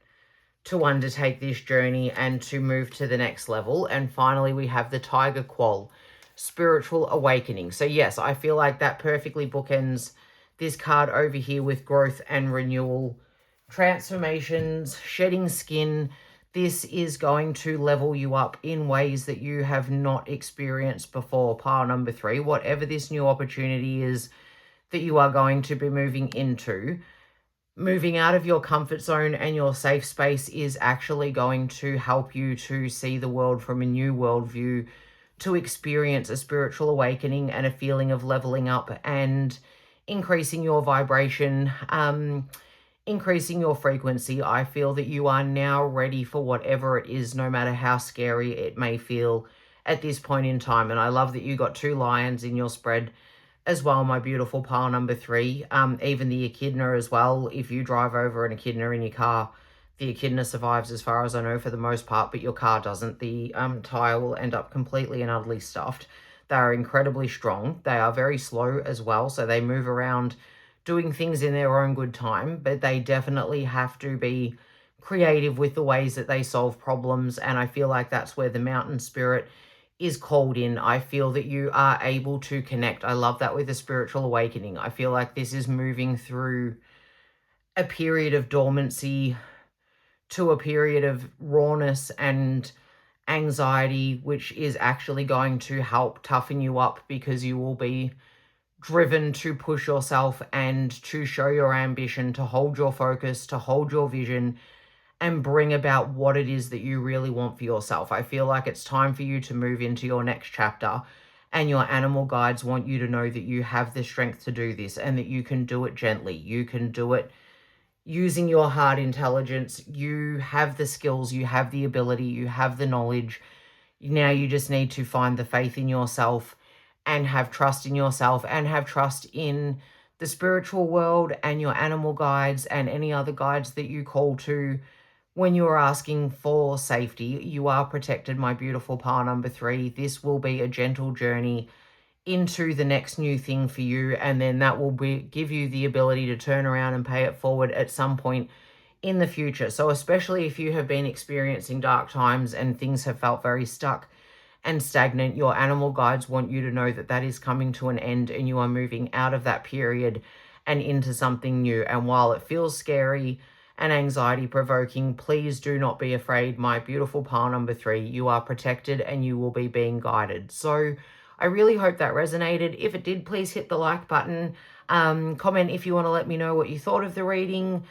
to undertake this journey and to move to the next level. And finally, we have the tiger quoll, spiritual awakening. So yes, I feel like that perfectly bookends this card over here with growth and renewal, transformations, shedding skin. This is going to level you up in ways that you have not experienced before, pile number 3. Whatever this new opportunity is that you are going to be moving into, moving out of your comfort zone and your safe space is actually going to help you to see the world from a new worldview, to experience a spiritual awakening and a feeling of leveling up and increasing your vibration, increasing your frequency. I feel that you are now ready for whatever it is, no matter how scary it may feel at this point in time. And I love that you got 2 lions in your spread as well, my beautiful pile number 3. Even the echidna as well. If you drive over an echidna in your car, the echidna survives as far as I know for the most part, but your car doesn't. The tire will end up completely and utterly stuffed. They are incredibly strong. They are very slow as well, so they move around doing things in their own good time, but they definitely have to be creative with the ways that they solve problems. And I feel like that's where the mountain spirit is called in. I feel that you are able to connect. I love that with the spiritual awakening. I feel like this is moving through a period of dormancy to a period of rawness and anxiety, which is actually going to help toughen you up, because you will be driven to push yourself and to show your ambition, to hold your focus, to hold your vision, and bring about what it is that you really want for yourself. I feel like it's time for you to move into your next chapter, and your animal guides want you to know that you have the strength to do this and that you can do it gently. You can do it using your heart intelligence. You have the skills, you have the ability, you have the knowledge. Now you just need to find the faith in yourself and have trust in yourself and have trust in the spiritual world and your animal guides and any other guides that you call to when you are asking for safety. You are protected, my beautiful pile number 3. This will be a gentle journey into the next new thing for you, and then that will give you the ability to turn around and pay it forward at some point in the future. So especially if you have been experiencing dark times and things have felt very stuck and stagnant, your animal guides want you to know that that is coming to an end and you are moving out of that period and into something new. And while it feels scary and anxiety provoking, please do not be afraid, my beautiful pile number 3. You are protected and you will be being guided. So I really hope that resonated. If it did, please hit the like button. Comment if you want to let me know what you thought of the reading.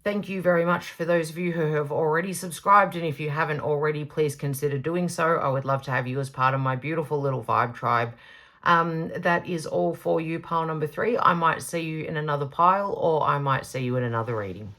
Thank you very much for those of you who have already subscribed, and if you haven't already, please consider doing so. I would love to have you as part of my beautiful little vibe tribe. That is all for you, pile number 3. I might see you in another pile, or I might see you in another reading.